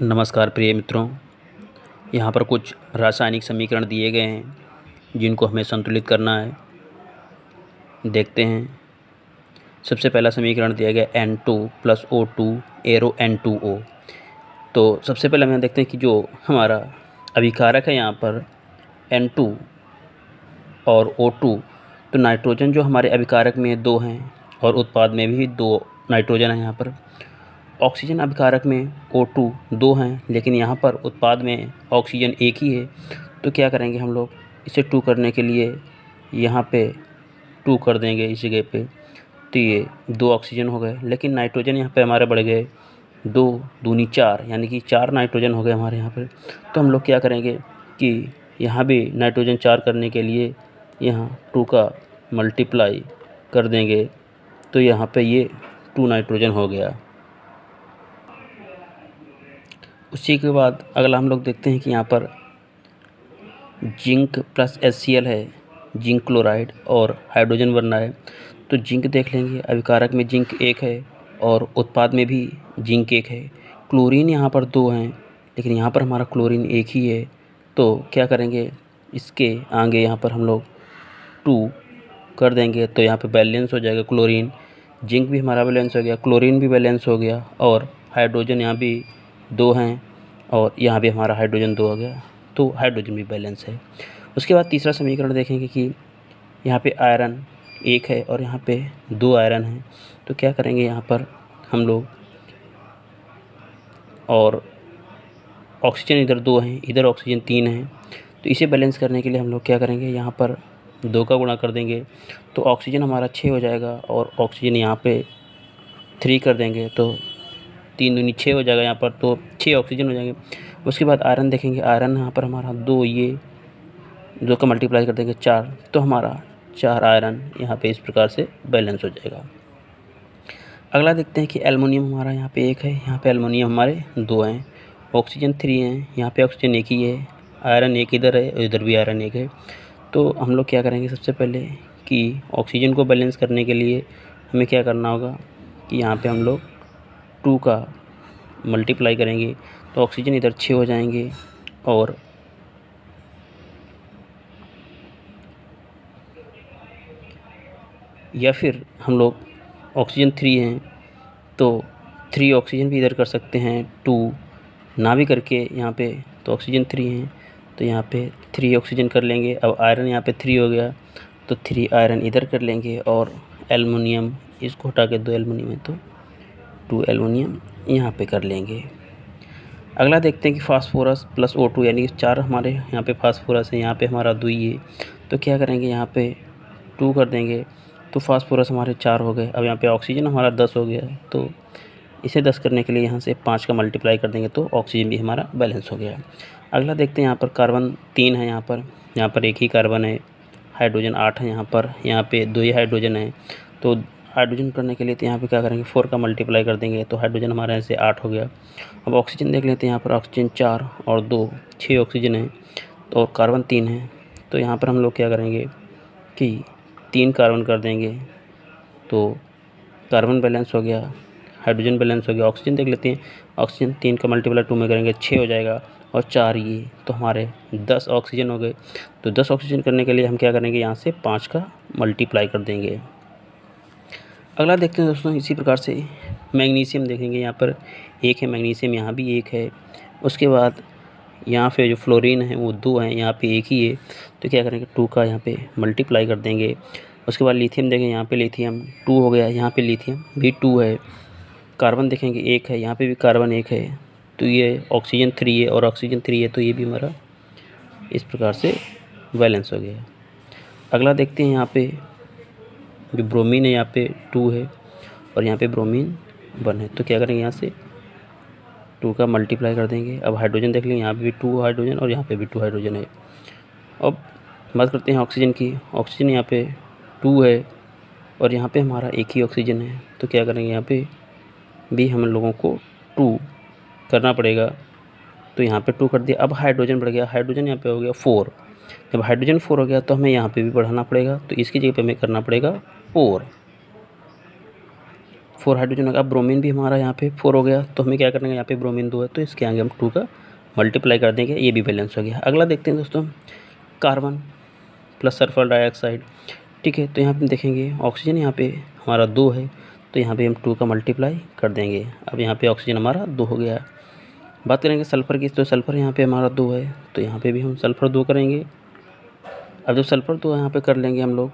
नमस्कार प्रिय मित्रों। यहाँ पर कुछ रासायनिक समीकरण दिए गए हैं जिनको हमें संतुलित करना है। देखते हैं। सबसे पहला समीकरण दिया गया N2 + O2 एरो N2O। तो सबसे पहले हम देखते हैं कि जो हमारा अभिकारक है यहाँ पर N2 और O2, तो नाइट्रोजन जो हमारे अभिकारक में 2 हैं और उत्पाद में भी 2 नाइट्रोजन है। यहाँ पर ऑक्सीजन अभिकारक में O2 2 हैं, लेकिन यहाँ पर उत्पाद में ऑक्सीजन 1 ही है। तो क्या करेंगे हम लोग, इसे 2 करने के लिए यहाँ पे 2 कर देंगे इस जगह पे, तो ये 2 ऑक्सीजन हो गए। लेकिन नाइट्रोजन यहाँ पे हमारे बढ़ गए, 2 दूनी 4, यानी कि 4 नाइट्रोजन हो गए हमारे यहाँ पर। तो हम लोग क्या करेंगे कि यहाँ भी नाइट्रोजन 4 करने के लिए यहाँ 2 का मल्टीप्लाई कर देंगे, तो यहाँ पे ये 2 नाइट्रोजन हो गया। उसी के बाद अगला हम लोग देखते हैं कि यहाँ पर जिंक प्लस HCl है, जिंक क्लोराइड, और हाइड्रोजन बनना है। तो जिंक देख लेंगे, अभिकारक में जिंक 1 है और उत्पाद में भी जिंक 1 है। क्लोरीन यहाँ पर 2 हैं, लेकिन यहाँ पर हमारा क्लोरीन 1 ही है। तो क्या करेंगे, इसके आगे यहाँ पर हम लोग 2 कर देंगे, तो यहाँ पे बैलेंस हो जाएगा। क्लोरीन जिंक भी हमारा बैलेंस हो गया, क्लोरीन भी बैलेंस हो गया, और हाइड्रोजन यहाँ भी 2 हैं और यहाँ भी हमारा हाइड्रोजन 2 हो गया, तो हाइड्रोजन भी बैलेंस है। उसके बाद तीसरा समीकरण देखेंगे कि यहाँ पे आयरन 1 है और यहाँ पे 2 आयरन हैं। तो क्या करेंगे यहाँ पर हम लोग, और ऑक्सीजन इधर 2 हैं, इधर ऑक्सीजन 3 है। तो इसे बैलेंस करने के लिए हम लोग क्या करेंगे, यहाँ पर 2 का गुणा कर देंगे, तो ऑक्सीजन हमारा 6 हो जाएगा, और ऑक्सीजन यहाँ पे 3 कर देंगे, तो 3 दूनी 6 हो जाएगा यहाँ पर, तो 6 ऑक्सीजन हो जाएंगे। उसके बाद आयरन देखेंगे, आयरन यहाँ पर हमारा 2, ये 2 का मल्टीप्लाई कर देंगे 4, तो हमारा 4 आयरन यहाँ पे इस प्रकार से बैलेंस हो जाएगा। अगला देखते हैं कि एल्युमिनियम हमारा यहाँ पे 1 है, यहाँ पे एल्युमिनियम हमारे 2 हैं, ऑक्सीजन 3 हैं, यहाँ पे ऑक्सीजन 1 ही है, आयरन 1 इधर है और इधर भी आयरन 1 है। तो हम लोग क्या करेंगे, सबसे पहले कि ऑक्सीजन को बैलेंस करने के लिए हमें क्या करना होगा कि यहाँ पे हम लोग 2 का मल्टीप्लाई करेंगे, तो ऑक्सीजन इधर 6 हो जाएंगे, और या फिर हम लोग ऑक्सीजन 3 हैं तो 3 ऑक्सीजन भी इधर कर सकते हैं, 2 ना भी करके यहाँ पे, तो ऑक्सीजन 3 हैं तो यहाँ पे 3 ऑक्सीजन कर लेंगे। अब आयरन यहाँ पे 3 हो गया, तो 3 आयरन इधर कर लेंगे, और एल्युमिनियम इसको हटा के 2 एल्युमिनियम है तो 2 एल्युमिनियम यहाँ पे कर लेंगे। अगला देखते हैं कि फास्फोरस प्लस O2, यानी कि 4 हमारे यहाँ पे फास्फोरस है, यहाँ पे हमारा 2 ही है। तो क्या करेंगे, यहाँ पे 2 कर देंगे, तो फास्फोरस हमारे 4 हो गए। अब यहाँ पे ऑक्सीजन हमारा 10 हो गया, तो इसे 10 करने के लिए यहाँ से 5 का मल्टीप्लाई कर देंगे, तो ऑक्सीजन भी हमारा बैलेंस हो गया। अगला देखते हैं, यहाँ पर कार्बन 3 है, यहाँ पर 1 ही कार्बन है, हाइड्रोजन 8 है, यहाँ पे 2 ही हाइड्रोजन है। तो हाइड्रोजन करने के लिए तो यहाँ पे क्या करेंगे, 4 का मल्टीप्लाई कर देंगे, तो हाइड्रोजन हमारा ऐसे 8 हो गया। अब ऑक्सीजन देख लेते हैं, यहाँ पर ऑक्सीजन 4 और 2 6 ऑक्सीजन है, तो और कार्बन 3 है। तो यहाँ पर हम लोग क्या करेंगे कि 3 कार्बन कर देंगे, तो कार्बन बैलेंस हो गया, हाइड्रोजन बैलेंस हो गया। ऑक्सीजन देख लेते हैं, ऑक्सीजन 3 का मल्टीप्लाई 2 में करेंगे 6 हो जाएगा, और 4 ये, तो हमारे 10 ऑक्सीजन हो गए। तो 10 ऑक्सीजन करने के लिए हम क्या करेंगे, यहाँ से 5 का मल्टीप्लाई कर देंगे। अगला देखते हैं दोस्तों, इसी प्रकार से मैग्नीशियम देखेंगे, यहाँ पर 1 है मैग्नीशियम, यहाँ भी 1 है। उसके बाद यहाँ पे जो फ्लोरीन है वो 2 हैं, यहाँ पे 1 ही है। तो क्या करेंगे, 2 का यहाँ पे मल्टीप्लाई कर देंगे। उसके बाद लिथियम देखेंगे, यहाँ पे लिथियम 2 हो गया, यहाँ पे लिथियम भी 2 है। कार्बन देखेंगे 1 है, यहाँ पे भी कार्बन 1 है, तो ये ऑक्सीजन 3 है और ऑक्सीजन 3 है, तो ये भी हमारा इस प्रकार से बैलेंस हो गया। अगला देखते हैं, यहाँ पे जो ब्रोमीन है, यहाँ पे 2 है और यहाँ पे ब्रोमीन 1 है। तो क्या करेंगे, यहाँ से 2 का मल्टीप्लाई कर देंगे। अब हाइड्रोजन देख लेंगे, यहाँ पे भी 2 हाइड्रोजन और यहाँ पे भी 2 हाइड्रोजन है। अब बात करते हैं ऑक्सीजन की। ऑक्सीजन यहाँ पे 2 है और यहाँ पे हमारा 1 ही ऑक्सीजन है। तो क्या करेंगे, यहाँ पे भी हम लोगों को 2 करना पड़ेगा, तो यहाँ पे 2 कर दिया। अब हाइड्रोजन बढ़ गया, हाइड्रोजन यहाँ पे हो गया 4। जब हाइड्रोजन 4 हो गया तो हमें यहाँ पे भी बढ़ाना पड़ेगा, तो इसकी जगह पे हमें करना पड़ेगा 4। 4 हाइड्रोजन हो गया। अब ब्रोमीन भी हमारा यहाँ पे 4 हो गया, तो हमें क्या करना है, यहाँ पे ब्रोमीन 2 है तो इसके आगे हम 2 का मल्टीप्लाई कर देंगे, ये भी बैलेंस हो गया। अगला देखते हैं दोस्तों, कार्बन प्लस सल्फर डाइऑक्साइड। ठीक है, तो यहाँ पे हम देखेंगे ऑक्सीजन यहाँ पे हमारा 2 है, तो यहाँ पे हम 2 का मल्टीप्लाई कर देंगे। अब यहाँ पे ऑक्सीजन हमारा 2 हो गया। बात करेंगे सल्फ़र की, तो सल्फ़र यहाँ पे हमारा 2 है, तो यहाँ पे भी हम सल्फ़र 2 करेंगे। अब जब सल्फ़र 2 यहाँ पे कर लेंगे हम लोग,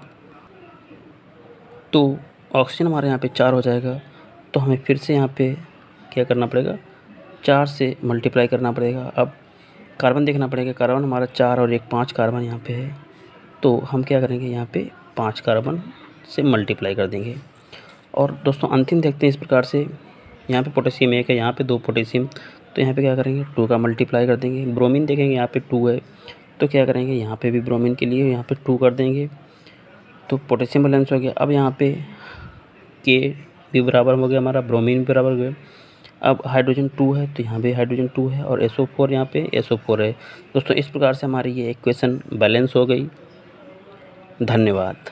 तो ऑक्सीजन हमारे यहाँ पे 4 हो जाएगा। तो हमें फिर से यहाँ पे क्या करना पड़ेगा, 4 से मल्टीप्लाई करना पड़ेगा। अब कार्बन देखना पड़ेगा, कार्बन हमारा 4 और 1 5 कार्बन यहाँ पे है, तो हम क्या करेंगे, यहाँ पे 5 कार्बन से मल्टीप्लाई कर देंगे। और दोस्तों अंतिम देखते हैं इस प्रकार से, यहाँ पे पोटेशियम 1 है, यहाँ पे 2 पोटेशियम, तो यहाँ पे क्या करेंगे, 2 का मल्टीप्लाई कर देंगे। ब्रोमीन देखेंगे यहाँ पे 2 है, तो क्या करेंगे, यहाँ पे भी ब्रोमीन के लिए यहाँ पे 2 कर देंगे, तो पोटेशियम बैलेंस हो गया। अब यहाँ पे के भी बराबर हो गया हमारा, ब्रोमीन भी बराबर हो गया। अब हाइड्रोजन 2 है, तो यहाँ पे हाइड्रोजन 2 है, और SO4 यहाँ पे SO4 है। दोस्तों इस प्रकार से हमारी ये इक्वेशन बैलेंस हो गई। धन्यवाद।